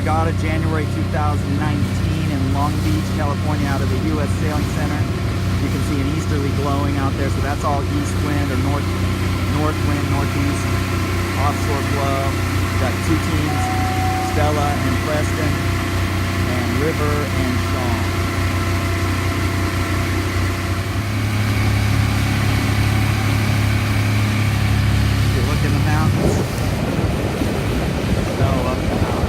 Regatta, January 2019 in Long Beach, California, out of the U.S. Sailing Center. You can see an easterly glowing out there, so that's all east wind or north wind, northeast, offshore blow. We've got two teams, Stella and Preston, and River and Sean. If you look in the mountains, so up the mountain.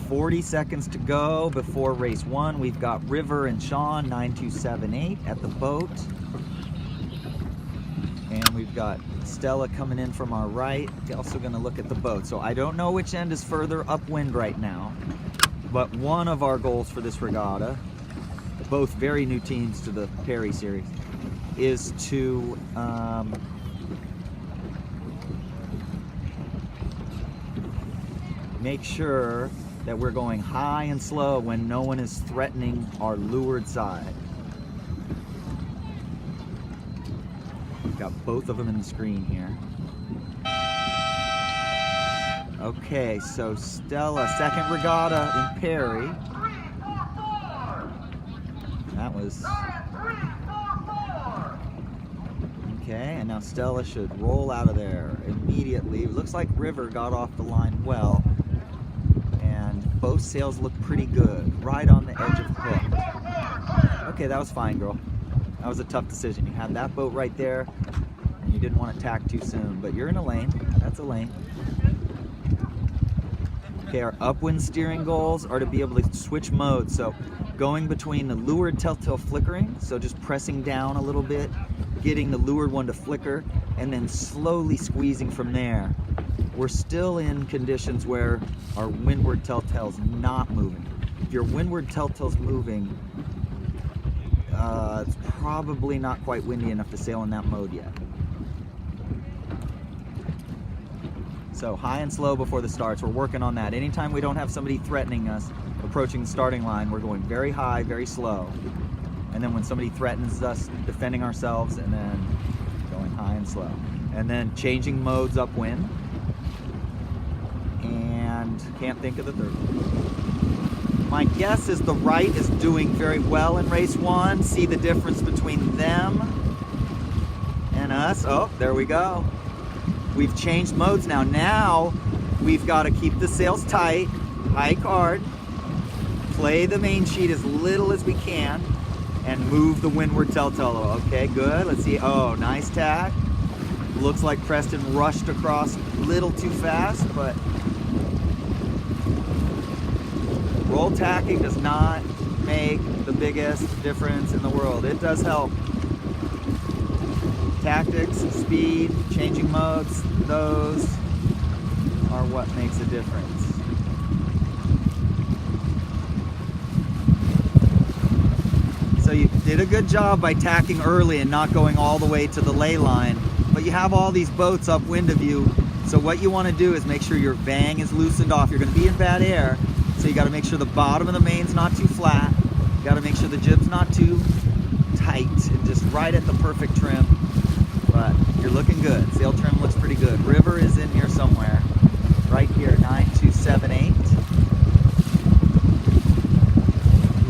40 seconds to go before race one. We've got River and Sean 9278 at the boat. And we've got Stella coming in from our right. Also going to look at the boat. So I don't know which end is further upwind right now, but one of our goals for this regatta, both very new teams to the Perry series, is to make sure that we're going high and slow when no one is threatening our leeward side. We've got both of them in the screen here. Okay, so Stella, second regatta in Perry. That was... Okay, and now Stella should roll out of there immediately. It looks like River got off the line well. And both sails look pretty good, right on the edge of the hook. Okay, that was fine, girl. That was a tough decision. You had that boat right there, and you didn't want to tack too soon, but you're in a lane. That's a lane. Okay, our upwind steering goals are to be able to switch modes. So going between the leeward telltale flickering, so just pressing down a little bit, getting the leeward one to flicker, and then slowly squeezing from there. We're still in conditions where our windward telltale's not moving. If your windward telltale's moving, it's probably not quite windy enough to sail in that mode yet. So high and slow before the starts. We're working on that. Anytime we don't have somebody threatening us approaching the starting line, we're going very high, very slow. And then when somebody threatens us, defending ourselves, and then going high and slow. And then changing modes upwind. And can't think of the third one. My guess is the right is doing very well in race one. See the difference between them and us. Oh, there we go. We've changed modes now. Now we've got to keep the sails tight, high card, play the main sheet as little as we can, and move the windward telltale. Okay, good. Let's see. Oh, nice tack. Looks like Preston rushed across a little too fast, but roll tacking does not make the biggest difference in the world. It does help. Tactics, speed, changing modes, those are what makes a difference. So you did a good job by tacking early and not going all the way to the ley line, but you have all these boats upwind of you, so what you want to do is make sure your vang is loosened off. You're going to be in bad air, so you got to make sure the bottom of the main's not too flat. You got to make sure the jib's not too tight and just right at the perfect trim. But you're looking good. Sail trim looks pretty good. River is in here somewhere. Right here, 9278.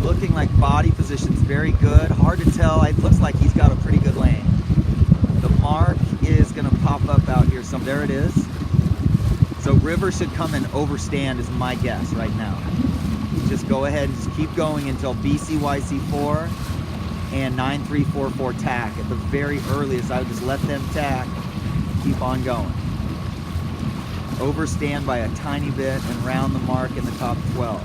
Looking like body position's very good. Hard to tell. It looks like he's got a pretty good lane. The mark is going to pop up out here some. There it is. So River should come and overstand is my guess right now. Just go ahead and just keep going until BCYC4 and 9344 tack. At the very earliest, I would just let them tack, keep on going. Overstand by a tiny bit and round the mark in the top 12.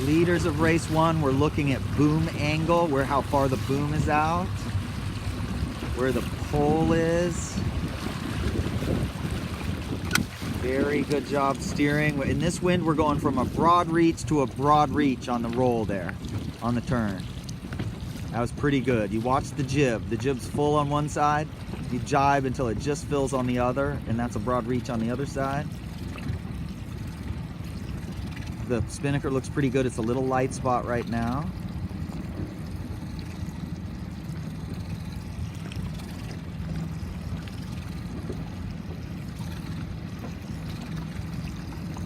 Leaders of race one, we're looking at boom angle, how far the boom is out, where the pole is. Very good job steering. In this wind, we're going from a broad reach to a broad reach on the roll there, on the turn. That was pretty good. You watch the jib. The jib's full on one side. You jibe until it just fills on the other, and that's a broad reach on the other side. The spinnaker looks pretty good. It's a little light spot right now.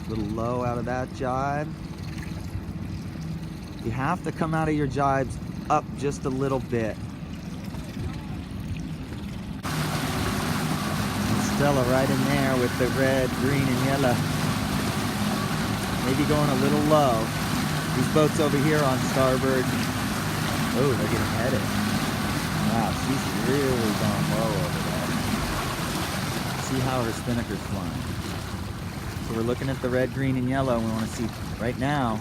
A little low out of that jibe. You have to come out of your jibes up just a little bit. And Stella right in there with the red, green, and yellow. Maybe going a little low. These boats over here on starboard. Oh, they're getting headed. Wow, she's really gone low over there. See how her spinnaker's flying. So we're looking at the red, green, and yellow, and we want to see right now.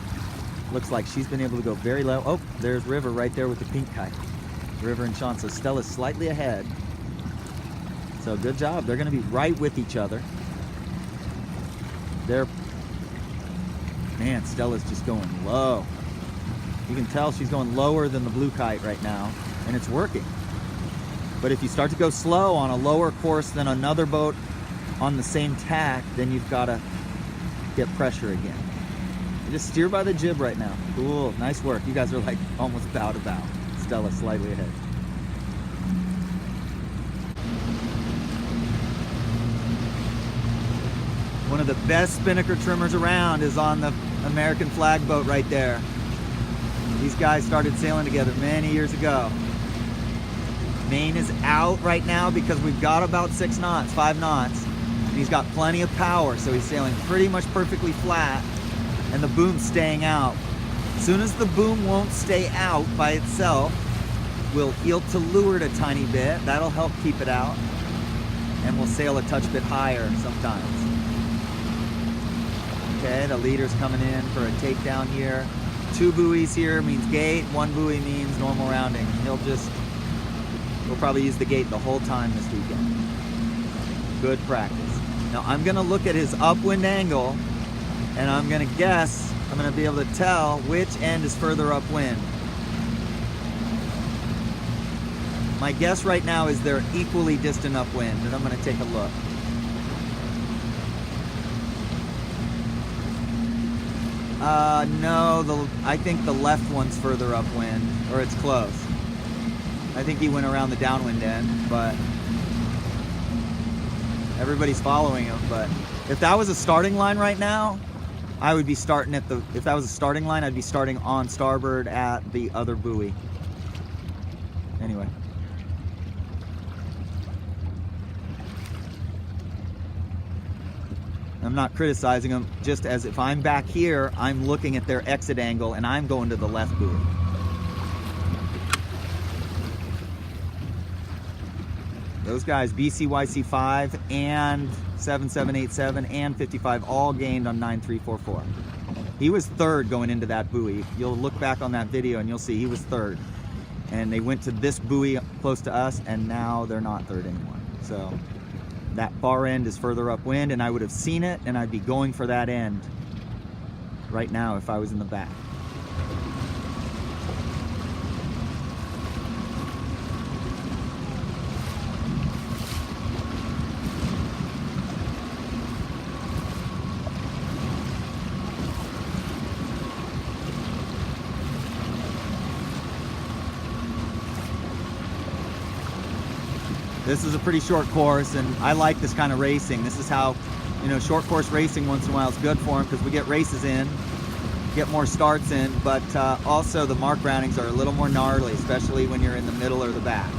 Looks like she's been able to go very low. Oh, there's River right there with the pink kite. River and Sean. So Stella's slightly ahead. So good job. They're going to be right with each other. Man, Stella's just going low. You can tell she's going lower than the blue kite right now, and it's working. But if you start to go slow on a lower course than another boat on the same tack, then you've got to get pressure again. You just steer by the jib right now. Cool, nice work. You guys are like almost bow to bow. Stella slightly ahead. One of the best spinnaker trimmers around is on the American flag boat right there. These guys started sailing together many years ago. Main is out right now because we've got about 6 knots, 5 knots. And he's got plenty of power, so he's sailing pretty much perfectly flat, and the boom's staying out. As soon as the boom won't stay out by itself, we'll heel to leeward a tiny bit. That'll help keep it out. And we'll sail a touch bit higher sometimes. Okay, the leader's coming in for a takedown here. 2 buoys here means gate, 1 buoy means normal rounding. We'll probably use the gate the whole time this weekend. Good practice. Now I'm gonna look at his upwind angle, and I'm gonna guess, I'm gonna be able to tell which end is further upwind. My guess right now is they're equally distant upwind, and I'm gonna take a look. No, I think the left one's further upwind, or it's close. I think he went around the downwind end, but everybody's following him. But if that was a starting line right now, I would be starting at if that was a starting line, I'd be starting on starboard at the other buoy. Anyway. I'm not criticizing them, just as if I'm back here, I'm looking at their exit angle and I'm going to the left buoy. Those guys, BCYC5 and 7787 and 55, all gained on 9344. He was third going into that buoy. You'll look back on that video and you'll see he was third. And they went to this buoy close to us, and now they're not third anymore. So that far end is further upwind, and I would have seen it, and I'd be going for that end right now if I was in the back. This is a pretty short course, and I like this kind of racing. This is how, short course racing once in a while is good for them, because we get races in, get more starts in, but also the mark roundings are a little more gnarly, especially when you're in the middle or the back.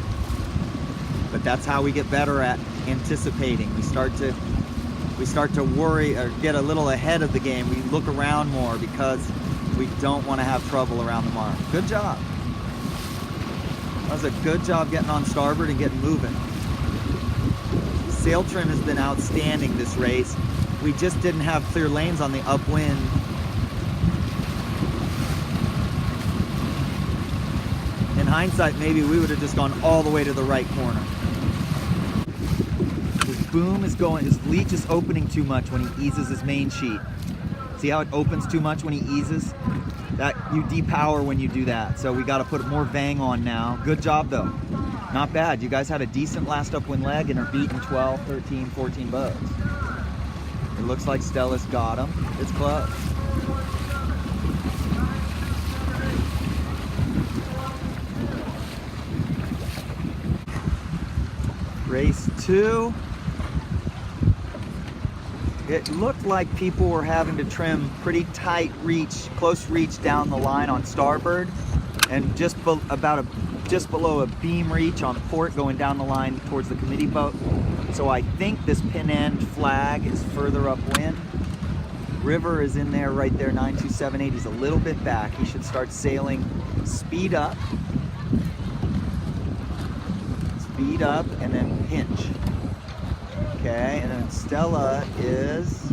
But that's how we get better at anticipating. We start to worry or get a little ahead of the game. We look around more because we don't want to have trouble around the mark. Good job. That was a good job getting on starboard and getting moving. Sail trim has been outstanding this race. We just didn't have clear lanes on the upwind. In hindsight, maybe we would have just gone all the way to the right corner. boom is going, his leech is opening too much when he eases his main sheet. See how it opens too much when he eases? That you depower when you do that. So we got to put more vang on now. Good job though. Not bad. You guys had a decent last upwind leg and are beating 12, 13, 14 boats. It looks like Stella's got him. It's close. Race 2. It looked like people were having to trim pretty tight reach, close reach down the line on starboard, and just below a beam reach on port going down the line towards the committee boat. So I think this pin end flag is further upwind. River is in there right there, 927.8. He's a little bit back. He should start sailing speed up, and then pinch. Okay, and then Stella is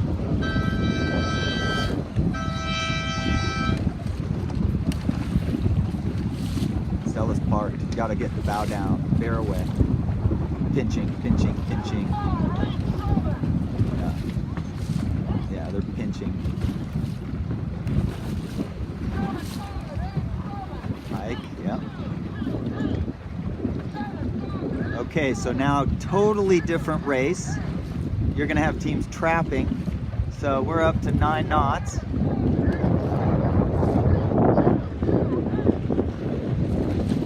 Stella's parked. You gotta get the bow down, bear away. Pinching, pinching, pinching. Yeah, they're pinching. Hike, yeah. Okay, so now totally different race. You're gonna have teams trapping. So we're up to 9 knots.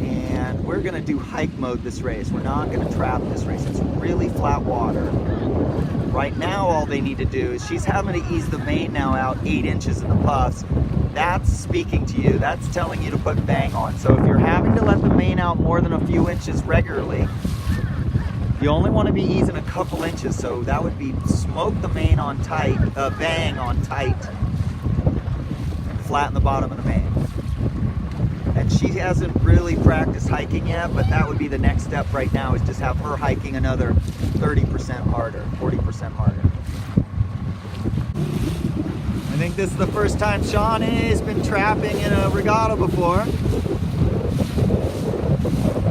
And we're gonna do hike mode this race. We're not gonna trap this race. It's really flat water. Right now, all they need to do is, she's having to ease the main now out 8 inches in the puffs. That's speaking to you. That's telling you to put bang on. So if you're having to let the main out more than a few inches regularly, you only want to be easing a couple inches, so that would be smoke the main on tight, bang on tight, and flatten the bottom of the main. And she hasn't really practiced hiking yet, but that would be the next step right now, is just have her hiking another 30% harder, 40% harder. I think this is the first time Shawnee's been trapping in a regatta before.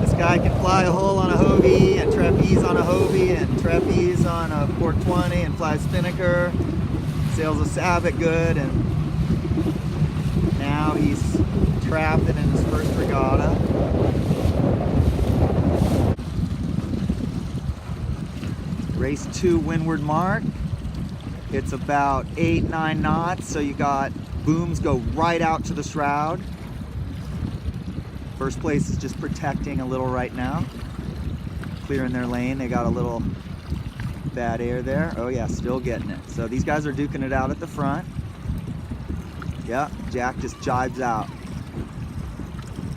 This guy can fly a hull on a Hobie, and trapeze on a Hobie, and trapeze on a C420, and fly spinnaker. Sails a Sabot good, and now he's trapping in his first regatta. Race 2 windward mark. It's about 8-9 knots, so you got booms go right out to the shroud. First place is just protecting a little right now. Clearing their lane. They got a little bad air there. Oh yeah, still getting it. So these guys are duking it out at the front. Yeah, Jack just jibes out.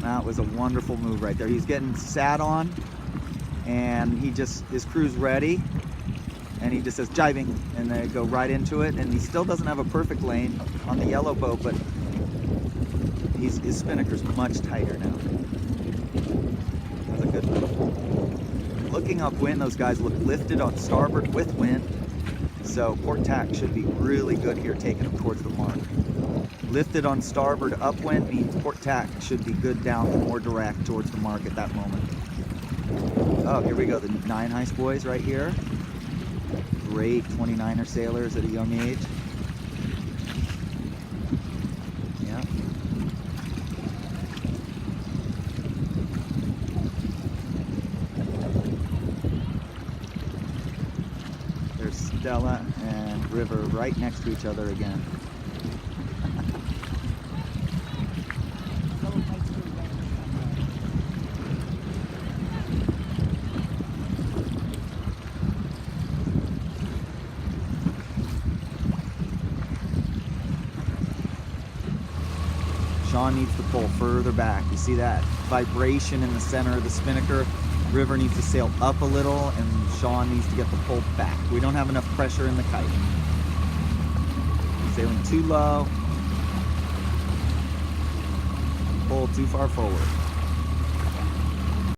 That was a wonderful move right there. He's getting sat on, and his crew's ready, and he just says jibing, and they go right into it, and he still doesn't have a perfect lane on the yellow boat, but his spinnaker's much tighter now. That's a good move. Looking upwind, those guys look lifted on starboard with wind, so port tack should be really good here, taking them towards the mark. Lifted on starboard upwind means port tack should be good down, more direct towards the mark at that moment. Oh, here we go, the 9 Heist boys right here. Great 29er sailors at a young age. Yeah. There's Stella and River right next to each other again. Sean needs to pull further back. You see that vibration in the center of the spinnaker? River needs to sail up a little, and Sean needs to get the pull back. We don't have enough pressure in the kite. Sailing too low. Pull too far forward.